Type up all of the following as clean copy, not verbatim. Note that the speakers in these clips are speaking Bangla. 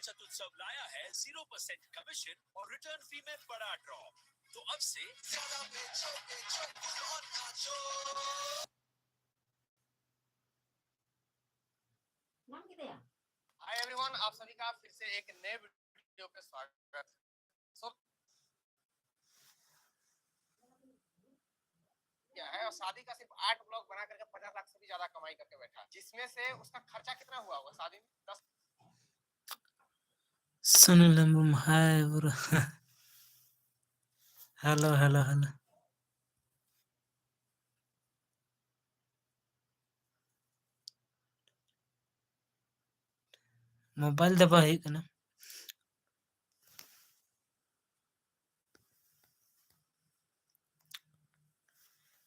बचत उत्सव लाया है 0% कमीशन और रिटर्न फी में बड़ा ड्रॉ। तो अब से ज्यादा बेचो और नाचो। नाम कितने हैं? हाय एवरीवन, आप सभी का फिर से एक नए वीडियो पे स्वागत। सो क्या है, और शादी का सिर्फ 8 ब्लॉग बना करके 50 लाख से भी ज्यादा कमाई करके बैठा, जिसमें से उसका खर्चा कितना हुआ होगा शादी में? 10। सुन लंबम hi bro. Hello hello hello. Mobile दबा है कना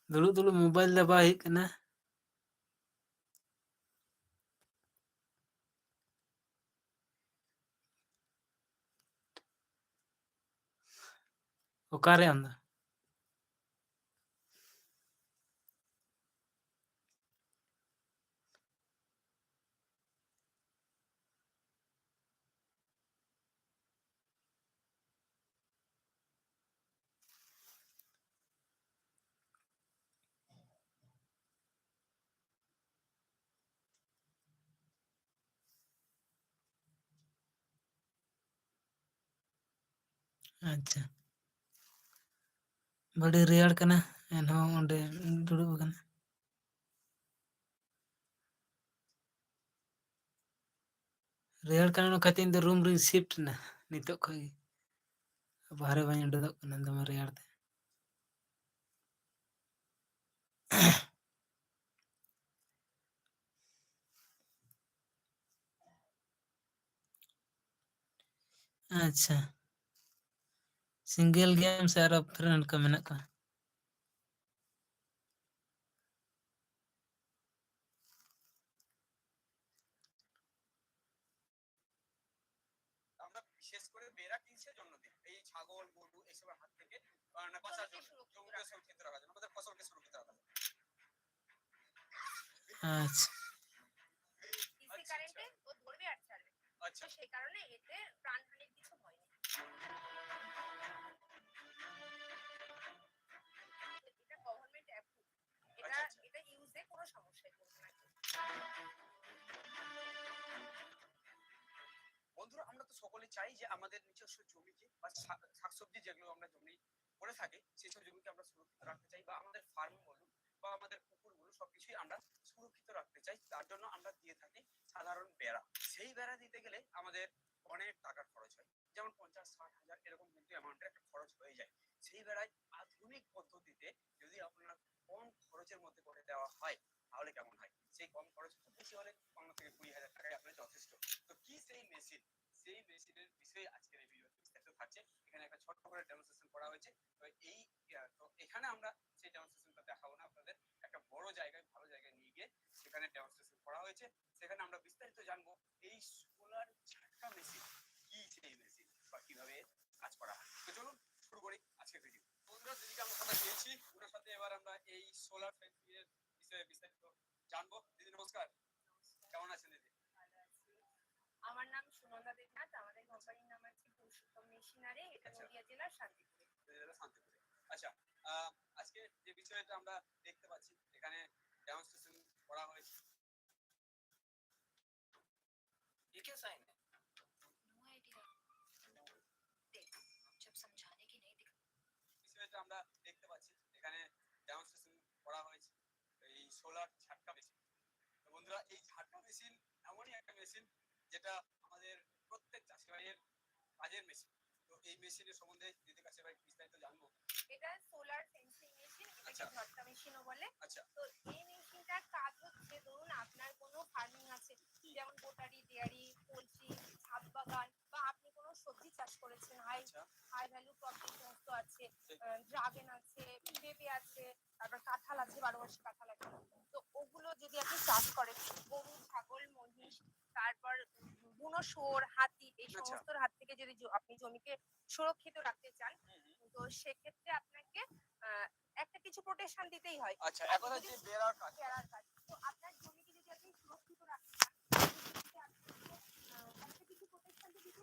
दुलु दुलु मोबाइल दबा है कना ओकारे अंदा अच्छा बड़ी रेयर कना एनहो ओंडे दुड़ुब कना रेयर कना खातिर इन रूम रे शिफ्ट ना नितो खई बाहर बाई उडदो कना दम रेयर ते अच्छा सिंगल गेम से आरो फ्रेंड का मेना का আমরা বিশেষ করে বেরা কিনছে জন্মদিন এই ছাগল গরু এসবের হাত থেকে না বাঁচার জন্য, জমিকে সুরক্ষিত রাখার জন্য, আমাদের ফসলকে সুরক্ষিত রাখার জন্য। अच्छा ডিসি কারেন্টে ও ধরবে আর ছাড়বে। আচ্ছা, সেই কারণে এতে প্রাণহানির কিছু ভয় নেই। এটা গভর্নমেন্ট অ্যাপ্রুভ। এটা ইউজে কোনো সমস্যাই পড়বে না। বন্ধুরা, আমরা তো সকলে চাই যে আমাদের নিজস্ব জমিকে বা শাকসবজি যেগুলো আমরা জমি করে থাকি সেই সব জমিকে আমরা সুরক্ষিত রাখতে চাই, বা আমাদের ফার্ম বলুন বা আমাদের পুকুর বলুন সবকিছুই আমরা সুরক্ষিত রাখতে চাই। তার জন্য আমরা দিয়ে থাকি সাধারণ বেড়া। সেই বেড়া দিতে গেলে আমাদের অনেক টাকার খরচ হয়, যেমন 50-60 হাজার এরকম কিন্তু অ্যামাউন্টের একটা খরচ হয়ে যায়। সেই বেড়ায় আধুনিক পদ্ধতিতে যদি আপনার কম খরচের মধ্যে করে দেওয়া হয় তাহলে কেমন হয়? সেই কম খরচ খুব বেশি হলে 15 থেকে 20 হাজার টাকায় আপনার যথেষ্ট। তো কি সেই মেশিন, সেই মেশিনের বিষয়ে আজকের এই ভিডিওতে বিস্তারিত থাকছে। এখানে একটা ছোট্ট করে ডেমনস্ট্রেশন করা হয়েছে। তো এখানে আমরা সেই ডেমনস্ট্রেশনটা দেখাবো না, আপনাদের একটা বড় জায়গায় ভালো জায়গায় নিয়ে গিয়ে সেখানে ডেমনস্ট্রেশন করা হয়েছে। সেখানে আমরা বিস্তারিত জানবো এই সোলার ঝাটকা মেশিন কি, সেই মেশিন বা কিভাবে কাজ করা হয়। তো চলুন শুরু করি আজকের ভিডিও। বন্ধুরা, দিদিকে আমরা কথা দিয়েছি, ওনার সাথে এবার আমরা এই সোলার ফ্যাক্টরির বিষয়ে বিস্তারিত জানবো। দিদি নমস্কার, কেমন আছেন দিদি? আমার নাম সুনন্দা দেবনাথ, আমাদের কোম্পানির নাম আছে পুরুষোত্তম মেশিনারি, এটা নদিয়া জেলার শান্তিপুরে। শান্তিপুরে। আচ্ছা, আজকে যে বিষয়টা আমরা দেখতে পাচ্ছি এখানে ডেমনস্ট্রেশন করা হয়েছে, ये क्या साइन है? नो आइडिया, देख जब समझाने की नहीं दिखा। বিষয়টা আমরা দেখতে পাচ্ছি এখানে ডেমনস্ট্রেশন করা হয়েছে এই সোলার ঝাটকা মেশিন। তো বন্ধুরা, এই ঝাটকা মেশিন এমনই একটা মেশিন যেটা আমাদের প্রত্যেক চাষি ভাইয়ের কাজের মেশিন। তো এই মেশিনের সম্বন্ধে দিদির কাছে ভাই বিস্তারিত জানবো। এটা সোলার সেন্সিং মেশিন, এটাকে ঝটকা মেশিনও বলে। আচ্ছা, তো এই মেশিনটার কাজ হচ্ছে, ধরুন আপনার কোনো ফার্মিং আছে, যেমন গোটারি, ডেয়ারি, পোলট্রি, ছাদ বাগান, বা আপনি কোনো সবজি চাষ করেছেন, হাই ভ্যালু ক্রপ যে সমস্ত আছে, ড্রাগন আছে, পেঁপে আছে, তারপর কাঁঠাল আছে, 12 মাসে কাঁঠাল আছে। তো ওগুলো যদি আপনি চাষ করেন, গরু, ছাগল, মহিষ, তারপর বুনো শুয়োর, হাতি, এই সমস্ত হাত থেকে যদি আপনি জমিকে সুরক্ষিত রাখতে চান, তো সেক্ষেত্রে আপনাকে একটা কিছু প্রোটেকশন দিতেই হয়। আচ্ছা, এখন হচ্ছে বেড়ার কাজ। তো আপনার জমিকে যদি আপনি সুরক্ষিত রাখতে চান, একটা কিছু প্রোটেকশন তো দিতে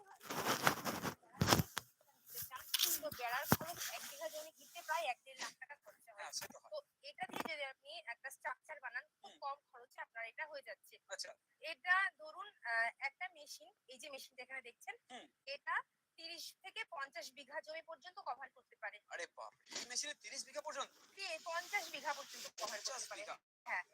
মেশিন, এই যে মেশিনটা এখানে দেখছেন, হুম। এটা 30 থেকে 50 বিঘা জমি পর্যন্ত কভার করতে পারে। আরে বাপ, এই মেশিনে 30 বিঘা পর্যন্ত? 50 বিঘা পর্যন্ত কভার 50 করতে পারে। বিঘা? হ্যাঁ।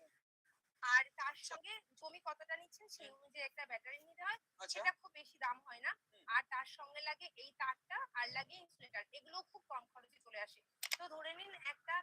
আর তার সঙ্গে জমি কতটা নিচ্ছেন সেই অনুযায়ী একটা ব্যাটারি নিতে হয়। আচ্ছা। সেটা খুব বেশি দাম হয় না। হুম। আর তার সঙ্গে লাগে এই তারটা আর লাগে ইনসুলেটর। এগুলো খুব কম খরচে চলে আসে। তো ধরে নিন একটা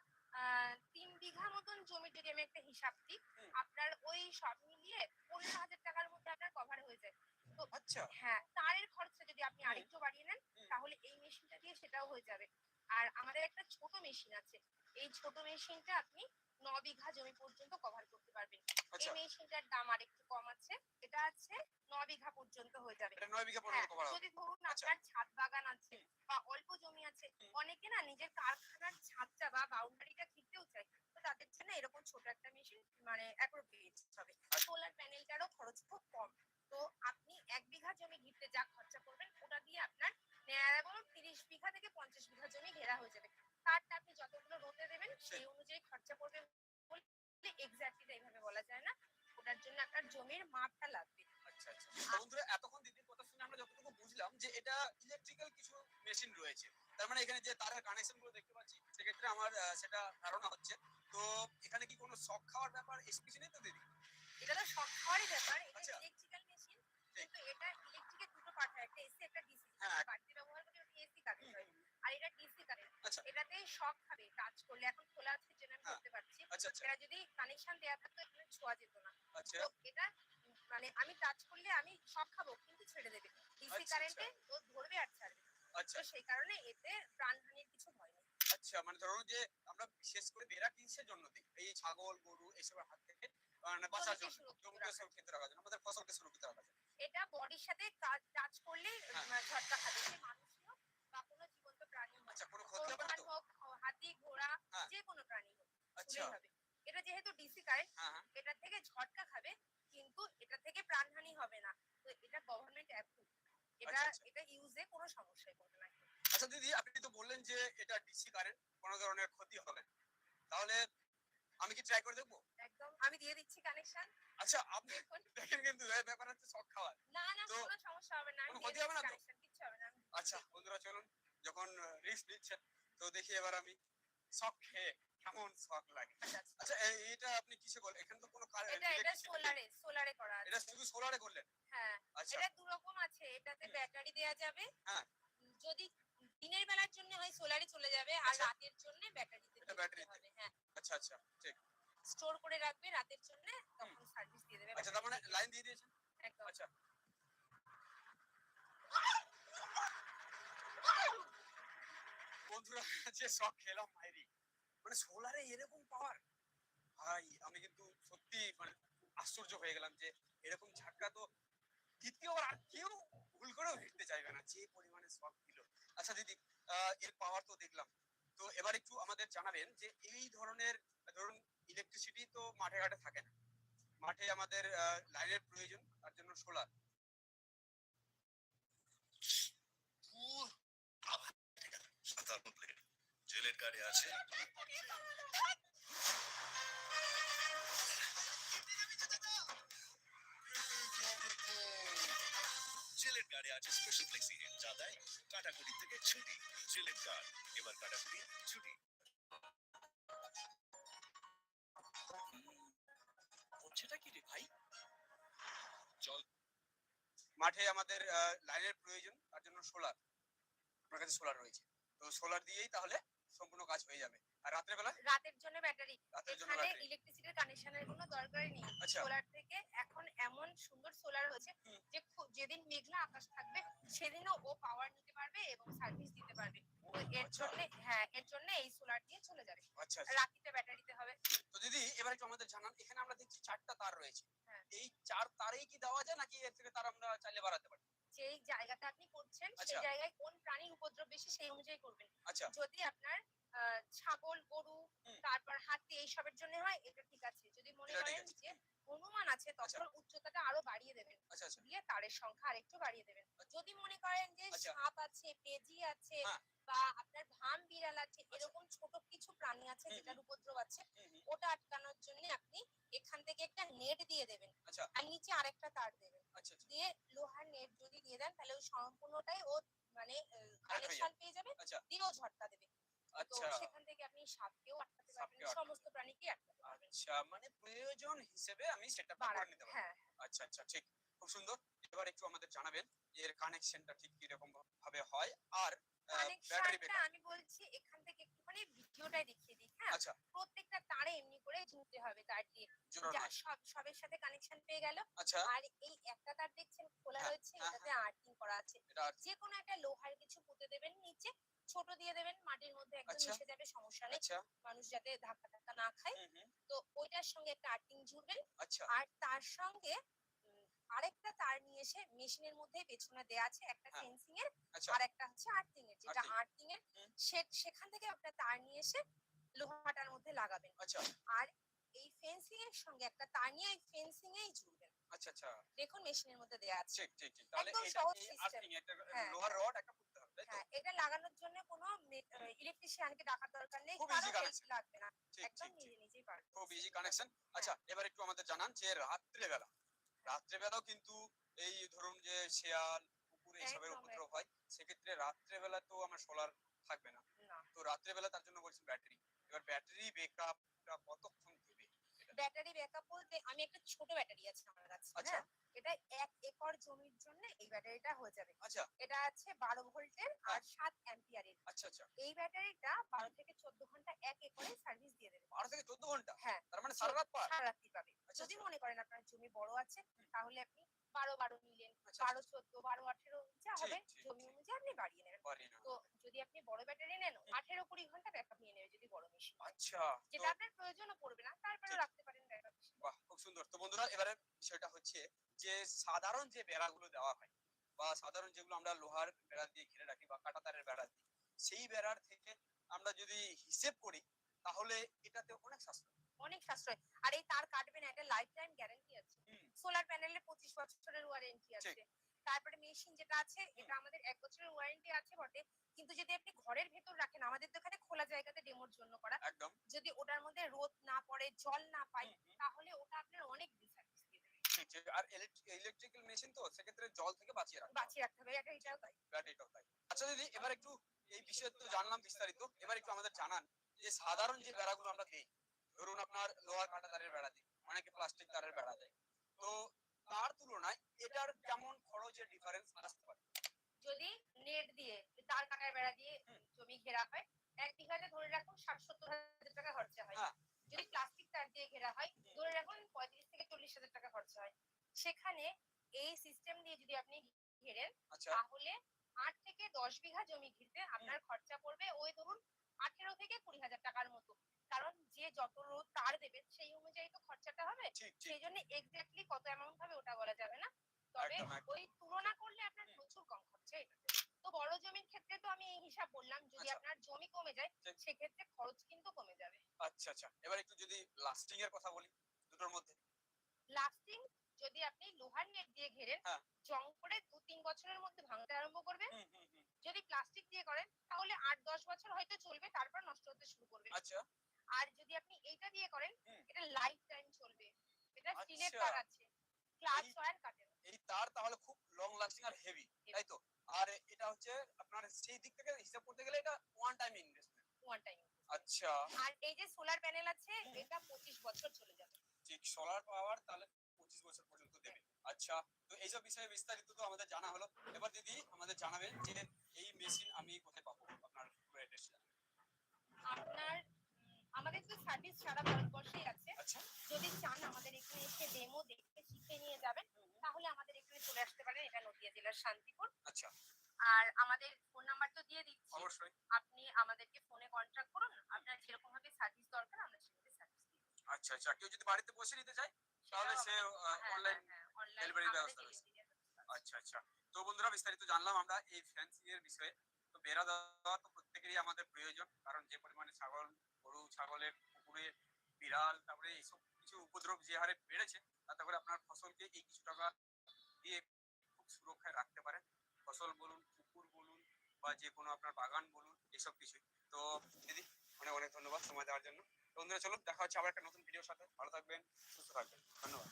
3 বিঘা মতন জমি যদি আমি একটা হিসাব দিই, হুম। আপনার ওই সব মিলিয়ে 15,000 টাকার মধ্যে আপনার কভার হয়ে যায়। তো আচ্ছা। হ্যাঁ, তারের খরচটা যদি আপনি হুম। আরেকটু বাড়িয়ে নেন, হুম। তাহলে এই মেশিনটা দিয়ে সেটাও হয়ে যাবে। আর আমাদের একটা ছোট মেশিন আছে। এই ছোট মেশিনটা আপনি 9 বিঘা জমি পর্যন্ত কভার করতে পারবেন। এই আচ্ছা, মেশিনটার দাম আরেকটু কম আছে। এটা আছে 9 বিঘা পর্যন্ত হয়ে যাবে। এটা 9 বিঘা হ্যাঁ, পর্যন্ত কভার হবে। যদি ধরুন আচ্ছা। আপনার ছাদ বাগান আছে হুম। বা অল্প জমি আছে, হুম। অনেকে না নিজের কারখানার ছাদটা বা বাউন্ডারিটা ঘিরতেও চায়। তো তাদের জন্য এরকম ছোট একটা মেশিন মানে অ্যাপ্রোপ্রিয়েট হবে। সোলার প্যানেলটারও খরচ খুব কম। তো আপনি 1 বিঘা জমি ঘিরতে যা খরচা করবেন ওটা দিয়ে আপনার এবং 30 বিঘা থেকে 50 বিঘা জমি ঘেরা হয়ে যাবে। তারটা আপনি যতগুলো রোদে দেবেন সেই অনুযায়ী খরচা পড়বে বলে এক্স্যাক্টলি এইভাবে বলা যায় না। ওটার জন্য আপনার জমির মাপটা লাগবে। আচ্ছা, আচ্ছা। তো বন্ধুরা, এতক্ষণ দিদির কথা শুনে আমরা যতটুকু বুঝলাম যে এটা ইলেকট্রিক্যাল কিছু মেশিন রয়েছে। তার মানে এখানে যে তারের কানেকশন গুলো দেখতে পাচ্ছি, সেক্ষেত্রে আমার সেটা ধারণা হচ্ছে। তো এখানে কি কোনো শক খাওয়ার ব্যাপার এসব কিছু নেই তো দিদি? এটা তো শক খাওয়ারই ব্যাপার। এটা আচ্ছা। Electrical machine. কিন্তু এটা ইলেকট্রিকের দুটো পার্ট হয়। একটা এসি একটা ডিসি। হ্যাঁ। বাড়িতে ব্যবহার করি ওটা এসি কারেন্ট হয়। আর এটা ডিসি কারেন্ট। আচ্ছা, এটাতে শক খাবে টাচ করলে। এখন খোলা আছে জন্য আমি হ্যাঁ। করতে পারছি। আচ্ছা, আচ্ছা, এটা যদি কানেকশন দেয়া থাকতো এখানে ছোঁয়া যেত না। আচ্ছা, তো এটা মানে আমি টাচ করলে আমি শক খাবো কিন্তু ছেড়ে দেবে। ডিসি আচ্ছা, কারেন্টে ও ধরবে আর ছাড়বে। আচ্ছা, তো সেই কারণে এতে প্রাণহানির কিছু ভয় নেই। আচ্ছা। মানে ধরুন যে আমরা বিশেষ করে বেড়া কিসের জন্য দিই? এই ছাগল, গরু এসবের হাত থেকে মানে বাঁচার জমিকে জন্য, সুরক্ষিত জমিকে রাখা। সুরক্ষিত রাখার জন্য, আমাদের ফসলকে সুরক্ষিত রাখার জন্য। এটা বডির সাথে টাচ করলে হ্যাঁ। ঝটকা খাবে। সে মানুষই হোক বা কোনো জীবন্ত প্রাণী হোক। আচ্ছা, কোনো ক্ষতি হবে না কোরবান তো? হোক, হাতি, ঘোড়া, হ্যাঁ। যে কোনো প্রাণী হোক, আচ্ছা। ছুঁলেই হবে। এটা যেহেতু ডিসি কারেন্ট, হ্যাঁ, হ্যাঁ। এটা থেকে ঝটকা খাবে কিন্তু এটা থেকে প্রাণহানি হবে না। তো এটা গভর্নমেন্ট অ্যাপ্রুভ। এটা আচ্ছা, আচ্ছা। এটা ইউজে কোনো সমস্যাই পড়বে না। আচ্ছা দিদি, আপনি তো বললেন যে এটা ডিসি কারেন্ট, কোনো ধরনের ক্ষতি হবে না। তাহলে আমি কি ট্রাই করে দেখবো? একদম আমি দিয়ে দিচ্ছি কানেকশন। আচ্ছা, আপনি দেখুন। দেখেন কিন্তু ব্যাপার হচ্ছে শক খাওয়ার। না, না তো কোনো সমস্যা হবে না। আমি কোনো দিয়ে ক্ষতি হবে দিচ্ছি না তো? কানেকশন। কিচ্ছু হবে না। আচ্ছা বন্ধুরা, চলুন, যখন রিস্ক নিচ্ছেন তো দেখি এবার আমি শক খেয়ে কেমন শক লাগে। আচ্ছা, আচ্ছা। আচ্ছা, এটা আপনি কিসে বলেন? এখানে তো কোনো এটা সোলারে করা এটা আছে। শুধু সোলারে করলেন? হ্যাঁ, আচ্ছা। এটা দু রকম আছে। এটাতে হুম। ব্যাটারি দেয়া যাবে। হ্যাঁ। যদি দিনের বেলার জন্য হয় সোলারই চলে যাবে আর আচ্ছা। রাতের জন্য ব্যাটারিতে এটা দিয়ে ব্যাটারি দিতে হবে। হ্যাঁ, আচ্ছা, আচ্ছা, ঠিক। স্টোর করে রাখবে রাতের জন্য, তখন সার্ভিস দিয়ে দেবে। আচ্ছা, তার মানে লাইন দিয়ে দিয়েছেন? একদম। আচ্ছা। বন্ধুরা, যে শক খেলাম মাইরি, মানে সোলারে এরকম পাওয়ার! ভাই, আমি কিন্তু সত্যি মানে আশ্চর্য হয়ে গেলাম যে এরকম ঝাটকা তো দ্বিতীয়বার আর কেউ ভুল করেও দেখতে চাইবে না, যে পরিমাণে শক দিল। আচ্ছা দিদি, এর পাওয়ার তো দেখলাম। তো এবার একটু আমাদের জানাবেন যে এই ধরনের, ধরুন ইলেকট্রিসিটি তো মাঠে ঘাটে থাকে না। মাঠে আমাদের লাইনের প্রয়োজন, তার জন্য সোলার। সাতান্ন প্লেট জেলের গাড়ি আছে। জেলের গাড়ি আছে স্পেশাল ফ্লেক্সি হিট, যা দেয় কাটাকুটি থেকে ছুটি। জেলের কার্ড, এবার কাটাকুটি ছুটি। হচ্ছেটা কি রে ভাই? জল। মাঠে আমাদের লাইনের প্রয়োজন, তার জন্য সোলার। আমার কাছে সোলার রয়েছে, তো সোলার দিয়েই তাহলে সম্পূর্ণ কাজ হয়ে যাবে। আর রাতের বেলা? রাতের জন্য ব্যাটারি। রাতের জন্য এখানে ব্যাটারি। ইলেকট্রিসিটির কানেকশনের কোনো দরকারই নেই। আচ্ছা। সোলার থেকে এখন এমন সুন্দর সোলার হয়েছে হুম। যে যেদিন মেঘলা আকাশ থাকবে সেদিনও ও পাওয়ার নিতে পারবে এবং সার্ভিস দিতে পারবে। তো এর আচ্ছা। জন্য হ্যাঁ, এর জন্য এই সোলার দিয়ে চলে যাবে। আচ্ছা, আচ্ছা। রাত্রিতে ব্যাটারিতে হবে। তো দিদি, এবার একটু আমাদের জানান, এখানে আমরা দেখছি 4টা তার রয়েছে। হ্যাঁ। এই 4 তারেই কি দেওয়া যায় নাকি এর থেকে তার আমরা চাইলে বাড়াতে পারি? যেই জায়গাটা আপনি করছেন সেই আচ্ছা। জায়গায় কোন প্রাণীর উপদ্রব বেশি সেই অনুযায়ী করবেন। আচ্ছা। যদি আপনার ছাগল, গরু, হুম। তারপর হাতি এইসবের জন্য হয় এটা ঠিক আছে। যদি মনে এটা ঠিক করেন আছে। যে হনুমান আছে আচ্ছা। তখন উচ্চতাটা আরো বাড়িয়ে দেবেন। আচ্ছা, আচ্ছা। দিয়ে তারের সংখ্যা আরেকটু বাড়িয়ে দেবেন। যদি মনে করেন যে আচ্ছা। সাপ আছে, পেঁজি আছে হ্যাঁ। বা আপনার ভাম বিড়াল আছে, এরকম ছোট কিছু প্রাণী আছে হুম, যেটার উপদ্রব আছে, হুম, হুম। ওটা আটকানোর জন্য আপনি এখান থেকে একটা নেট দিয়ে দেবেন আচ্ছা, আর নিচে আরেকটা তার দেবেন। আচ্ছা, আচ্ছা। দিয়ে লোহার নেট যদি দিয়ে দেন তাহলে ওই সম্পূর্ণটাই ও মানে হয়ে কানেকশন পেয়ে যাবে, আচ্ছা দিয়েও ঝটকা দেবে। তো আচ্ছা সেখান থেকে আপনি সাপকেও আটকাতে পারবেন, সাপকেও আটকাতে সমস্ত প্রাণীকেই আটকাতে পারবেন। আচ্ছা মানে প্রয়োজন হিসেবে আমি সেটা করে বাড়ান, নিতে পারবো। হ্যাঁ। আচ্ছা আচ্ছা ঠিক, খুব সুন্দর। এবার একটু আমাদের জানাবেন এর কানেকশনটা ঠিক কি রকম ভাবে হয় আর ব্যাটারি কানেকশনটা ব্যাকআপ। আমি বলছি এখান থেকে একটুখানি ভিডিওটাই দেখিয়ে দিই, হ্যাঁ। আচ্ছা প্রত্যেকটা তারে এমনি করে জুড়তে হবে তার দিয়ে, জোড়ানো যা আছে। সবের সাথে কানেকশন পেয়ে গেল। আচ্ছা আর এই একটা তার দেখছেন খোলা হ্যাঁ, রয়েছে, হ্যাঁ, এটাতে আর্থিং করা আছে। এটা আর যে কোনো একটা লোহার কিছু পুঁতে দেবেন নিচে, ছোট দিয়ে দেবেন, মাটির মধ্যে একদম আচ্ছা মিশে যাবে, সমস্যা নেই। আচ্ছা মানুষ যাতে ধাক্কা ধাক্কা না খায়। হুম তো ওইটার সঙ্গে একটা আর্থিং জুড়বেন। আচ্ছা আর তার সঙ্গে আরেকটা তার নিয়ে এসে মেশিনের মধ্যে পেছনে দেয়া আছে একটা হ্যাঁ, ফেন্সিং এর, আচ্ছা আর একটা হচ্ছে আর্থিং এর, যেটা আর্থিং। আর্থিং এর হুম। সেখান থেকে একটা তার নিয়ে এসে লোহাটার মধ্যে লাগাবেন। আচ্ছা আর এই ফেন্সিং এর সঙ্গে একটা তার নিয়ে এই ফেন্সিং এই জুড়বেন। আচ্ছা আচ্ছা দেখুন মেশিনের মধ্যে দেয়া আছে। ঠিক ঠিক ঠিক, তাহলে একদম এটা সহজ এই সিস্টেম। আর্থিং একটা হ্যাঁ, লোহার রড একটা করতে হবে তাই তো? হ্যাঁ, এটা লাগানোর জন্য কোনো ইলেকট্রিশিয়ানকে ডাকার দরকার নেই, খুব কারো easy হেল্প connection। লাগবে না, ঠিক একদম ঠিক ঠিক, নিজে নিজেই পারবে। খুব ইজি কানেকশন। আচ্ছা এবার একটু আমাদের জানান যে রাত্রেবেলা, রাত্রেবেলাও কিন্তু এই ধরুন যে শেয়াল কুকুর এইসবের একদম উপদ্রব হয়, সেক্ষেত্রে রাত্রেবেলা তো আমার সোলার থাকবে না, না। তো রাত্রেবেলা তার জন্য বলছি ব্যাটারি। এবার ব্যাটারি ব্যাকআপটা কতক্ষণ দেবে? ব্যাটারি ব্যাকআপ বলতে আমি একটা ছোট ব্যাটারি আছে আমার কাছে, আচ্ছা হ্যাঁ। এটা 1 একর জমির জন্য এই ব্যাটারিটা হয়ে যাবে। আচ্ছা এটা আছে 12 ভোল্টের আর 7 অ্যাম্পিয়ারের। আচ্ছা আচ্ছা এই ব্যাটারিটা 12 থেকে 14 ঘন্টা 1 একরে সার্ভিস দিয়ে দেবে। 12 থেকে 14 ঘন্টা, হ্যাঁ, তার মানে সারা রাত পার। সারা রাত্রি পাবে। আচ্ছা যদি আচ্ছা মনে করেন আপনার জমি বড় আছে তাহলে আপনি 12 নিলেন, আচ্ছা 12 14 12 18 যা ঠিক হবে ঠিক জমি ঠিক, অনুযায়ী আপনি বাড়িয়ে নেবেন। পারি না। তো যদি আপনি বড় ব্যাটারি নেন 18 20 ঘন্টা ব্যাকআপ নিয়ে নেবে যদি বড় মেশিন হয়, আচ্ছা তো যেটা আপনার প্রয়োজনও পড়বে না, তারপরেও ঠিক, রাখতে পারেন ব্যাকআপ। বাহ খুব সুন্দর। তো বন্ধুরা এবারে বিষয়টা হচ্ছে যে সাধারণ যে বেড়াগুলো দেওয়া হয় বা সাধারণ যেগুলো আমরা লোহার বেড়া দিয়ে ঘিরে রাখি বা কাঁটা তারের বেড়া দিই, সেই বেড়ার থেকে আমরা যদি হিসেব করি তাহলে এটাতে অনেক সাশ্রয়। অনেক সাশ্রয়। আর এই তার কাটবে না, এটা লাইফ টাইম গ্যারান্টি আছে। হুম, সোলার প্যানেলের 25 বছরের ওয়ারেন্টি আছে। ঠিক। তারপরে মেশিন যেটা আছে এটা আমাদের 1 বছরের ওয়ারেন্টি আছে বটে, কিন্তু যদি আপনি ঘরের ভেতর রাখেন, আমাদের তো এখানে খোলা জায়গাতে ডেমোর জন্য করা, একদম যদি ওটার মধ্যে রোদ না পড়ে জল না পায় হুম, হুম, তাহলে ওটা আপনার অনেক দিন সার্ভিস দিয়ে দেবে। ঠিক ঠিক। আর ইলেকট্রিক্যাল মেশিন তো সেক্ষেত্রে জল থেকে বাঁচিয়ে রাখতে হবে। বাঁচিয়ে রাখতে হবে, এটাও তাই। ব্যাটারিটাও তাই। আচ্ছা দিদি এবার একটু এই বিষয়ে তো জানলাম বিস্তারিত, এবার একটু আমাদের জানান যে সাধারণ যে বেড়াগুলো আমরা দিই, ধরুন আপনার লোহার কাঁটা তারের বেড়া দিই, অনেকে প্লাস্টিক তারের বেড়া দেয়, তো তার তুলনায় এটার কেমন খরচের ডিফারেন্স আসতে পারে? যদি নেট দিয়ে তার কাটার বেড়া দিয়ে হুম। জমি ঘেরা হয়, 1 বিঘাতে ধরে রাখুন 60-70 হাজার টাকা খরচা হয়। হ্যাঁ যদি প্লাস্টিক তার দিয়ে ঘেরা হয় হুম, ধরে রাখুন 35 থেকে 40 হাজার টাকা খরচা হয়। সেখানে এই সিস্টেম দিয়ে যদি আপনি ঘেরেন আচ্ছা তাহলে 8 থেকে 10 বিঘা জমি ঘিরতে আপনার খরচা পড়বে ওই ধরুন 18 থেকে 20 হাজার টাকার মতো। কারণ যে যত রোদ তার দেবে সেই অনুযায়ী তো খরচাটা হবে। ঠিক ঠিক সেই জন্য এক্স্যাক্টলি কত অ্যামাউন্ট হবে ওটা বলা যাবে না, তবে একদম একদম। ওই তুলনা করলে আপনার হুম। প্রচুর কম খরচা এটাতে। তো বড় জমির ক্ষেত্রে তো আমি এই হিসাব বললাম, যদি আচ্ছা। আপনার জমি কমে যায় ঠিক। সেক্ষেত্রে খরচ কিন্তু কমে যাবে। আচ্ছা আচ্ছা এবার একটু যদি লাস্টিং এর কথা বলি দুটোর মধ্যে। লাস্টিং যদি আপনি লোহার নেট দিয়ে ঘেরেন হ্যাঁ। জং করে 2-3 বছরের মধ্যে ভাঙতে আরম্ভ করবে। হুম হুম হুম যদি প্লাস্টিক দিয়ে করেন তাহলে 8-10 বছর হয়তো চলবে, তারপর নষ্ট হতে শুরু করবে। আচ্ছা আর যদি আপনি এইটা দিয়ে করেন হুম, এটা লাইফ টাইম চলবে। এটা স্টিলের আচ্ছা। তার আছে, ক্লাস এই- ওয়্যার কাটে না। এই তার তাহলে খুব লং লাস্টিং আর হেভি তাই তো? আর এটা হচ্ছে আপনার সেই দিক থেকে হিসাব করতে গেলে এটা one time investment. One time. আচ্ছা আর এই যে সোলার প্যানেল আছে এটা 25 বছর চলে যাবে। ঠিক, সোলার পাওয়ার তাহলে 25 বছর পর্যন্ত দেবে। আচ্ছা তো এইসব বিষয়ে বিস্তারিত তো আমাদের জানা হলো, এবার দিদি আমাদের জানাবেন যে এই মেশিন আমি কোথায় পাবো, আপনার অ্যাড্রেস। আপনার আমাদের তো সার্ভিস সারা ভারতবর্ষেই আছে। আচ্ছা যদি চান আমাদের এখানে এসে ডেমো দেখে শিখে নিয়ে যাবেন তাহলে আমাদের এখানে চলে আসতে পারেন, এটা নদিয়া জেলার শান্তিপুর। আচ্ছা আর আমাদের ফোন নাম্বার তো দিয়ে দিচ্ছি, অবশ্যই। আপনি আমাদেরকে ফোনে কন্ট্যাক্ট করুন, আপনার যেরকম ভাবে সার্ভিস দরকার আমরা সেভাবে সার্ভিস দিই। আচ্ছা আচ্ছা কেউ যদি বাড়িতে বসে নিতে চায় তাহলে সে অনলাইন ডেলিভারি ব্যবস্থা রয়েছে। আচ্ছা আচ্ছা তো বন্ধুরা বিস্তারিত জানলাম আমরা এই ফেন্সিং এর বিষয়ে। তো বেড়া দেওয়া তো প্রত্যেকেরই আমাদের প্রয়োজন, কারণ যে পরিমাণে ছাগল গরু ছাগলের পুকুরে বিড়াল তারপরে এইসব কিছু উপদ্রব যে হারে বেড়েছে, তাতে করে আপনার ফসলকে এই কিছু টাকা দিয়ে খুব সুরক্ষায় রাখতে পারেন। ফসল বলুন পুকুর বলুন বা যে কোনো আপনার বাগান বলুন এসব কিছুই। তো দিদি অনেক অনেক ধন্যবাদ সময় দেওয়ার জন্য। তো বন্ধুরা চলুন দেখা হচ্ছে আবার একটা নতুন ভিডিওর সাথে, ভালো থাকবেন সুস্থ থাকবেন, ধন্যবাদ।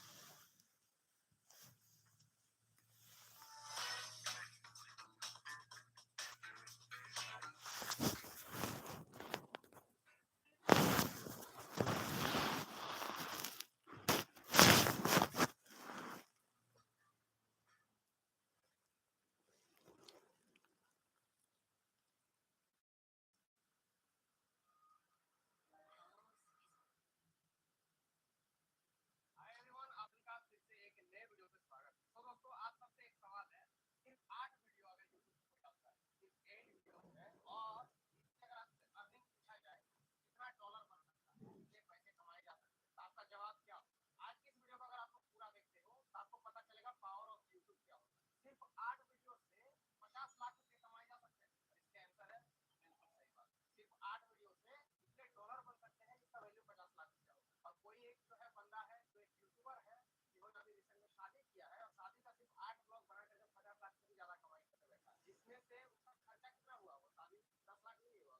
उसमें से उसका खर्चा कितना हुआ, वो शादी 10 लाख नहीं हुआ,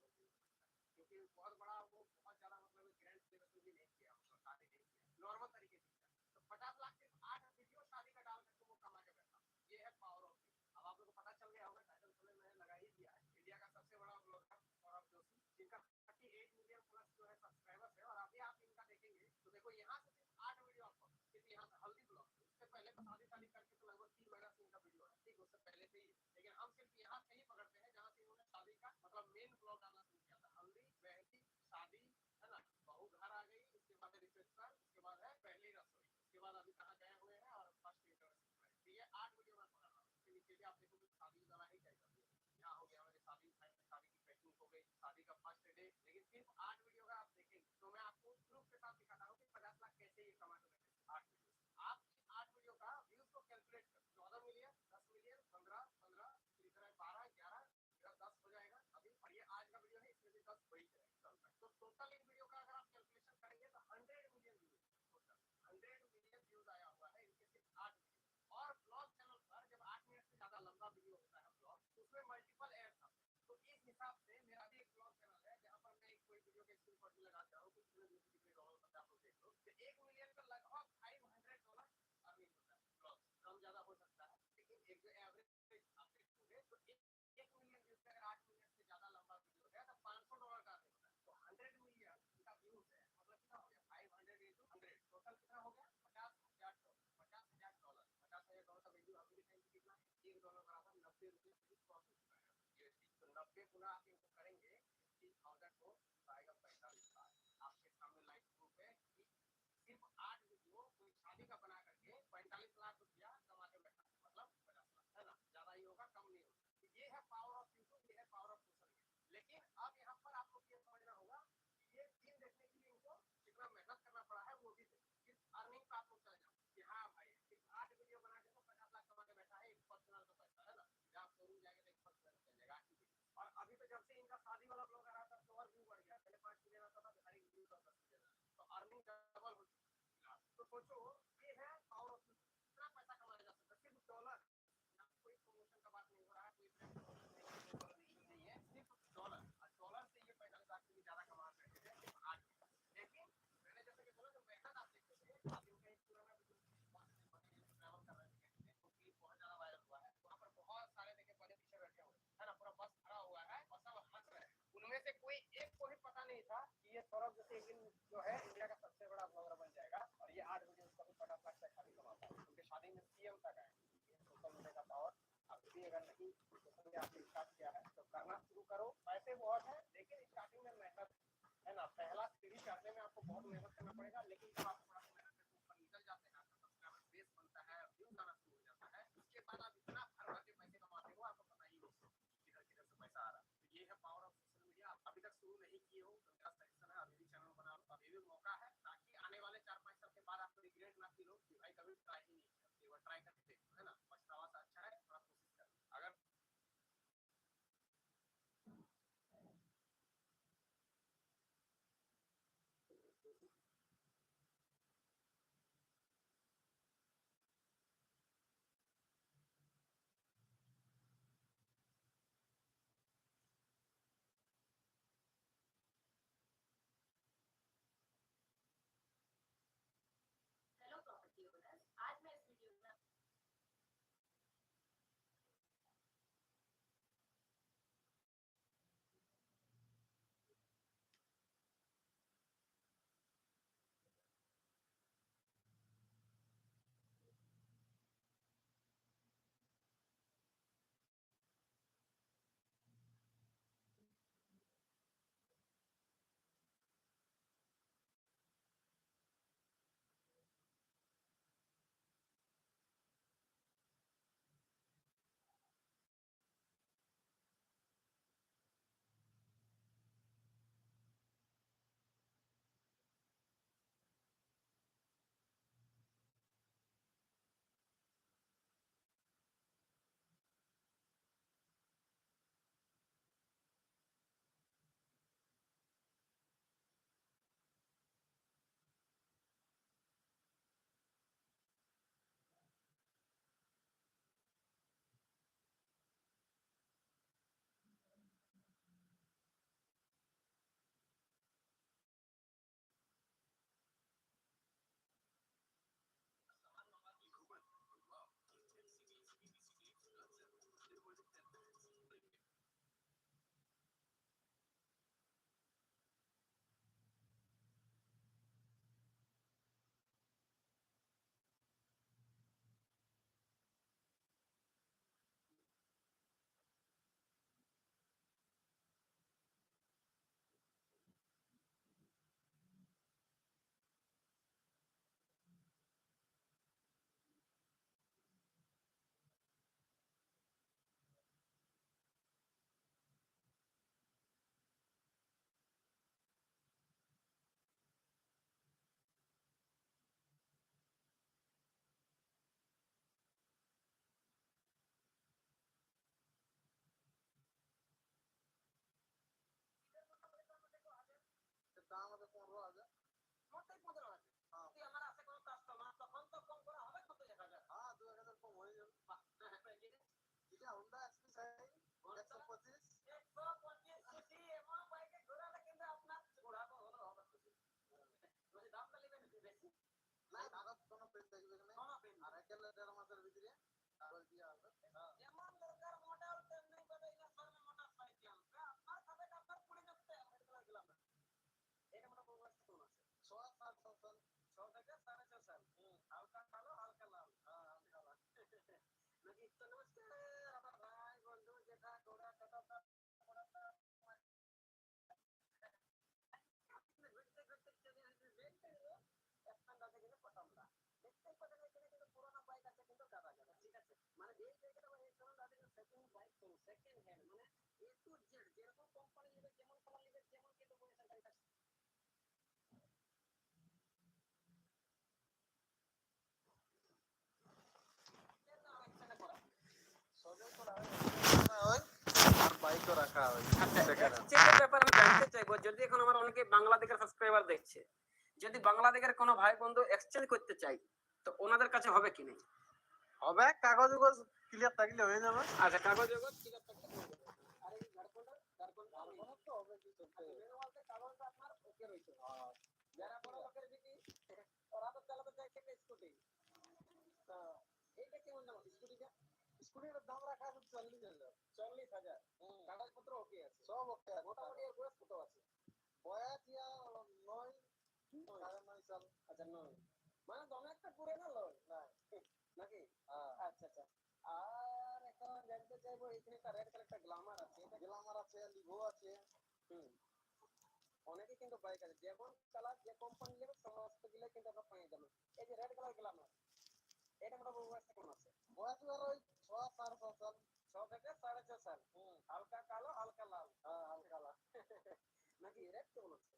क्योंकि बहुत बड़ा वो बहुत ज्यादा मतलब ग्रैंड सेलिब्रेशन भी नहीं किया, मतलब शादी नहीं किया, नॉर्मल तरीके से किया। तो 50 लाख सिर्फ 8 वीडियो शादी का डाल करके वो कमा के बैठा। ये है पावर ऑफ। अब आप लोग को पता चल गया होगा, टाइटल थोड़े मैंने लगा ही दिया है, इंडिया का सबसे बड़ा ब्लॉगर सौरभ जोशी, जिनका 38 मिलियन प्लस जो है सब्सक्राइबर्स है। और अभी आप इनका देखेंगे तो देखो यहाँ से सिर्फ 8 वीडियो आपको, सिर्फ यहाँ से हल्दी ब्लॉग, उससे पहले तो शादी शादी करके तो लगभग 3 महीना से इनका वीडियो है, ठीक, उससे पहले से ही। लेकिन हम सिर्फ यहाँ से ही पकड़ते हैं जहाँ से इन्होंने शादी का मतलब मेन ब्लॉग डालना शुरू किया था। हल्दी, मेहंदी, शादी, है ना, बहू घर आ गई, उसके बाद रिसेप्शन, उसके बाद है पहली रसोई, उसके बाद अभी कहाँ गए हुए हैं और फर्स्ट इंटरव्यू। तो ये 8 वीडियो में पकड़ रहा हूँ। इसके नीचे भी आप देखोगे शादी वाला ही टाइप का यहाँ हो गया, हमारी शादी शादी की पैकिंग हो गई, शादी का फर्स्ट डे, लेकिन सिर्फ 8 वीडियो का आप देखेंगे तो मैं आपको प्रूफ के साथ दिखाता हूँ कि 50 लाख कैसे ये कमा के बैठे 8 वीडियो। आप 8 वीडियो का व्यूज को कैलकुलेट कर 14 मिलियन, 10 मिलियन, 15, 15, इसी तरह 12, 11, 10 हो जाएगा अभी। और ये आज का वीडियो है, इसमें भी 10 वही जाएगा। तो टोटल इन वीडियो का अगर आप कैलकुलेशन करेंगे तो 100 million views, total 100 million views आया हुआ है इनके सिर्फ 8 वीडियो। और ब्लॉग चैनल पर जब 8 मिनट से ज्यादा लंबा वीडियो होता है ब्लॉग, उसमें मल्टीपल एड्स आते हैं। तो इस हिसाब से मेरा भी एक ब्लॉग चैनल है जहाँ पर मैं कोई वीडियो के स्क्रीन पर भी लगाता हूँ, कुछ $1 आप लोग देख लो, तो 1 मिलियन का लगभग $500 अर्निंग होता है। ब्लॉग कम ज्यादा हो सकता है, लेकिन एक जो एवरेज आप देखोगे तो 1 मिलियन व्यूज का अगर 8 मिनट से ज्यादा लंबा वीडियो है तो $500 का अर्निंग होता है। तो 100 मिलियन का व्यूज है, मतलब कितना हो गया 500 into 100, टोटल कितना हो गया $50,000, $50,000, $50,000 का वैल्यू अभी के टाइम पे कितना है, $1 बराबर 90 रुपये प्रॉफिट होता है यूएसडी। तो 90 गुना आप इनको करेंगे 50,000 को आएगा 45 लाख। आपके सामने लाइव प्रूफ है कि सिर्फ 8 वीडियो कोई शादी का बना करके 45 लाख रुपया कमा के बैठा, मतलब 50 लाख, है ना, ज्यादा ही होगा कम नहीं होगा। तो ये है पावर ऑफ यूट्यूब, ये है पावर ऑफ सोशल मीडिया। लेकिन अब यहाँ पर आप लोग ये समझना होगा कि ये दिन देखने के लिए इनको कितना मेहनत करना पड़ा है, वो भी सिर्फ अर्निंग पे आप लोग चले जाओ कि हाँ भाई सिर्फ 8 वीडियो बना के तो 50 लाख कमा के बैठा है, एक पर्सनल का पैसा, है ना, जब आप शोरूम जाएंगे तो एक पर्सनल चल जाएगा 8 वीडियो। और अभी तो जब से इनका शादी वाला ब्लॉग आ रहा था तो और व्यू बढ़ गया, पहले 5 मिलियन आता था, हर एक वीडियो का 10 मिलियन, तो अर्निंग डबल हो चुकी है। तो सोचो ये है पावर ऑफ यूट्यूब, कितना पैसा कमाया जा सकता है सिर्फ डॉलर, कोई प्रमोशन का बात नहीं हो रहा है, कोई ब्रांड प्रमोशन नहीं है, सिर्फ डॉलर। और डॉलर से ये 45 लाख से भी ज्यादा कमा सकते हैं सिर्फ 8 वीडियो। लेकिन मैंने जैसे कि बोला जो मेहनत आप देखते थे, आप इनका एक पुराना वीडियो ट्रैवल कर रहे थे तो क्लिप बहुत ज्यादा वायरल हुआ है, वहाँ पर बहुत सारे देखे पहले पीछे बैठे हुए, है ना, पूरा बस खड़ा हुआ है और सब हंस रहे हैं। उनमें से कोई एक को भी पता नहीं था कि ये सौरभ जोशी एक दिन जो है इंडिया का सबसे बड़ा ब्लॉगर बन जाएगा और ये 8 वीडियो उसका भी 50 लाख तक खाली कमाता है। उनके शादी में सीएम तक आए। सोशल मीडिया का पावर आप भी अगर नहीं सोशल मीडिया आपने स्टार्ट किया है तो करना शुरू करो। पैसे बहुत है लेकिन स्टार्टिंग में मेहनत, है ना, पहला सीढ़ी चढ़ने में आपको बहुत मेहनत करना पड़ेगा, लेकिन जब आप थोड़ा मेहनत करके ऊपर निकल जाते हैं, आपका सब्सक्राइबर बेस बनता है, व्यूज आना शुरू हो जाता है, उसके बाद आप इतना भर भर के पैसे कमाते हो आपको पता ही नहीं किधर किधर से पैसा आ रहा है। तो ये है पावर ऑफ सोशल मीडिया। आप अभी तक शुरू नहीं किए हो तो मेरा सजेशन है अभी भी चैनल बना लो, अभी भी मौका है, ताकि आने वाले 4-5 साल के बाद आपको रिग्रेट ना फील हो कि भाई कभी ट्राई ही नहीं किया, एक बार ट्राई करके देखो, है ना, पछतावा से अच्छा है थोड़ा कोशिश करो। अगर हेलो प्रॉपर्टी ओनर्स, आज मैं इस वीडियो में না কাগজ কোনো পেন থাকবে না আর একেলে 1.5 মাসের ভিতরে কাগজ দিয়া হবে যেমন দরকার মডেল তেমনি পাবে এটা ফর্মে মোটরসাইকেল আপনার খাবে আপনার পুড়ে যাচ্ছে এটা গেলাম এটা মনে প্রবাস কোন আছে 6 7 6 থেকে 4.5 সাল হালকা কালো হালকা লাল হালকা লাল নাকি তো নমস্কার আমার ভাই বন্ধু যেটা গোড়া কথা ঘুরতে ঘুরতে চলে আসবে একখান রাতে গেলে পটামলা দেখতে পাচ্ছেন এখানে কিন্তু পুরোনো বাইক আছে কিন্তু গাদা গাদা ঠিক আছে মানে এই জায়গাটা এই কারণে তাদের সেকেন্ড বাইক তো সেকেন্ড হ্যান্ড মানে এ টু জেড যেরকম কোম্পানি নেবে যেমন কালার নেবে যেমন কিন্তু বয়সের গাড়ি আছে সবই করা হয় আর বাইকও রাখা হয় সেকেন্ড চেকের ব্যাপারে আমি জানতে চাইবো যদি এখন আমার অনেকে বাংলাদেশের সাবস্ক্রাইবার দেখছে যদি বাংলাদেশের কোনো ভাই বন্ধু এক্সচেঞ্জ করতে চাই তো ওনাদের কাছে হবে কি নেই হবে কাগজ ক্লিয়ার থাকলে হয়ে যাবে আচ্ছা কাগজ ক্লিয়ার থাকলে হয়ে যাবে আর এই ঝাড়খণ্ড তো হবে কি করতে মেনুয়ালতে কাগজটা আপনার ওকে রয়েছে যারা বড় লোকের বিটি ওরা তো চালাতে চাইছে স্কুটি তো এইটা কেমন দাম স্কুটিটা স্কুটির দাম রাখা আছে 40,000 40,000 কাগজপত্র ওকে আছে সব ওকে আছে মোটামুটি এর বয়স কত আছে বয়স ইয়া 9 9.5 সাল আচ্ছা নয় মানে দমে একটা পুরে না লয় না নাকি হ্যাঁ আচ্ছা আচ্ছা আর এখন জানতে চাইবো এখানে একটা রেড কালার একটা গ্ল্যামার আছে এটা গ্ল্যামার আছে লিভো আছে অনেকে কিন্তু বাইক আছে যেমন কালার যে কোম্পানি নেবে সমস্ত গুলো কিন্তু আপনারা পেয়ে যাবেন এই যে রেড কালার গ্ল্যামার এটা মোটামুটি বয়স কেমন আছে বয়স আর ওই 6 সাল 6 থেকে 4.5 সাল হালকা কালো হালকা লাল হ্যাঁ হালকা লাল নাকি রেড কেমন আছে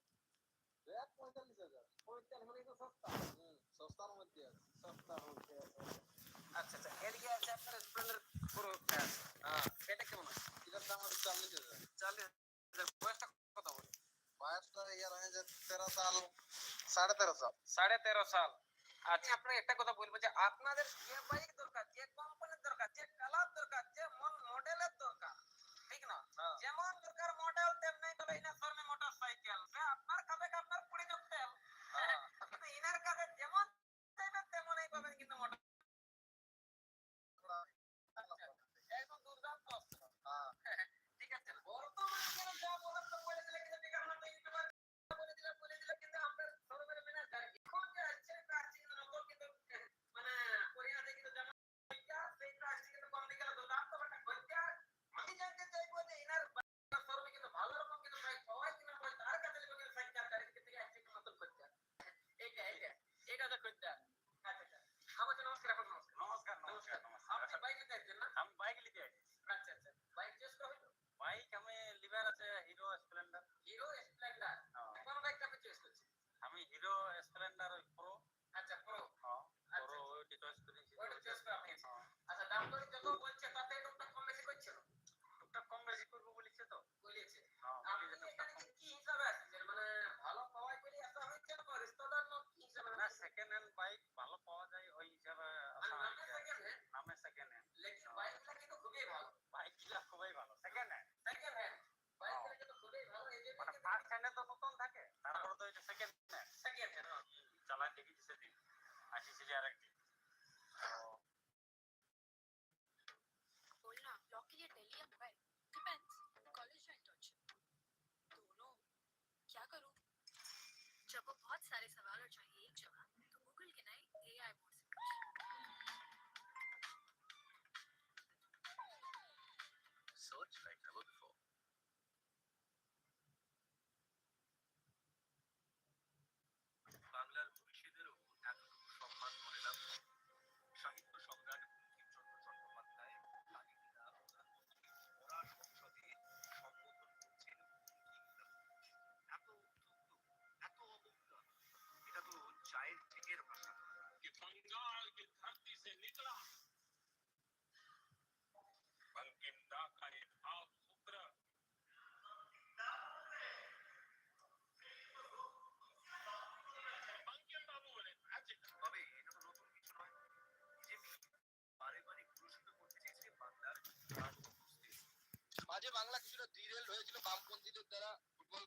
রেট 45,000 45 মানে তো সস্তা সস্তার মধ্যে আছে সস্তার মধ্যে আছে আচ্ছা আচ্ছা এদিকে আছে আপনার স্প্লেন্ডার পুরো হ্যাঁ এটা কেমন আছে এটার দাম আছে 40,000 40,000 বয়সটা কত বলে বয়সটা ইয়ার হয়ে যায় 13 সাল 13.5 সাল 13.5 সাল আচ্ছা আপনাকে একটা কথা বলবো যে আপনাদের যে বাইক দরকার যে কোম্পানির দরকার যে কালার দরকার যে মডেলের দরকার ঠিক না যেমন দরকার মডেল তেমনি তবে ইনার ফর্মে মোটরসাইকেল আপনার খাবে আপনার পুড়ে যাচ্ছে কিন্তু ইনার কাছে যেমন চাইবেন তেমনই পাবেন কিন্তু মোটর একদম দুর্দান্ত ঠিক আছে বর্তমানে যা বলার তো বলে দিলে কিন্তু ঠিক আমরা তো বলে দিলে কিন্তু আমরা সরকারের মেনে এখন যে আছে নতুন কিন্তু মানে কোরিয়া থেকে কিন্তু যেমন সেইটা আছে কিন্তু কম দিকে দুর্দান্ত একটা করতে আমি জানতে চাইবো যে ইনার সরবে কিন্তু ভালো রকম কিন্তু ভাই সবাই কিনা ভাই তার কাছে কিন্তু সাইকেল গাড়ি থেকে আছে নতুন করতে এটা তো করতে আচ্ছা আমার নমস্কার আপনার নমস্কার আপনি বাইক নিতে আসছেন না আমি বাইক নিতে আসছি আচ্ছা আচ্ছা বাইক চয়েস করা হলো বাইক আমি লিভার আছে হিরো স্প্লেন্ডার কোন বাইকটা আপনি চয়েস করছেন আমি হিরো স্প্লেন্ডার ওই প্রো আচ্ছা প্রো প্রো ওইটি চয়েস করেছি ওইটা চয়েস করা হয়েছে আচ্ছা দাম দর যত বলছে তাতে একটু কম বেশি করছে না টুকটাক কম বেশি করবো বলেছে তো বলেছে হ্যাঁ আপনি বলেছে এখানে কি হিসাবে আসছেন মানে ভালো পাওয়াই বলে আসা হয়েছে না রিস্তাদার না কি হিসাবে না সেকেন্ড হ্যান্ড বাইক ভালো পাওয়া যায় ওই হিসাবে আসা নামে হয়েছে। সেকেন্ড হ্যান্ড নামে সেকেন্ড হ্যান্ড লেকিন বাইকটা কিন্তু খুবই ভালো বাইকগুলা খুবই ভালো সেকেন্ড হ্যান্ড সেকেন্ড হ্যান্ড বাইকটা কিন্তু খুবই ভালো এই যে মানে ফার্স্ট হ্যান্ডে তো নতুন থাকে তারপরে তো এটা সেকেন্ড হ্যান্ড সেকেন্ড হ্যান্ড চালান দেখেছি সেদিন আসিছি যে আরেকদিন बोलना ब्लॉक के लिए दिल्ली या मुंबई डिपेंड्स कॉलेज या इंटर्नशिप दोनों क्या करूं जब वो बहुत सारे सवाल और चाहिए एक जवाब तो गूगल के नए एआई मोड से सर्च लाइक नेवर बिफोर বাংলার মনীষীদেরও এতটুকু সম্মান মনে রাখুন সাহিত্য সম্রাট বঙ্কিমচন্দ্র চট্টোপাধ্যায় বাঙালিরা প্রধানমন্ত্রী ওরা সংসদে সম্বোধন করছেন এত এত অবজ্ঞা এটা তো চায়ের ঠেকের ভাষা कि बंगाल की धरती से निकला बंकिम दा का ये भाव सूत्र बंकिम बाबू বলে তবে এটা তো নতুন কিছু নয় বিজেপি বারে ঘোষিত করতে চেয়েছে বাংলার মাঝে বাংলা কিছুটা ডিরেল হয়েছিল বামপন্থীদের দ্বারা ফুটবল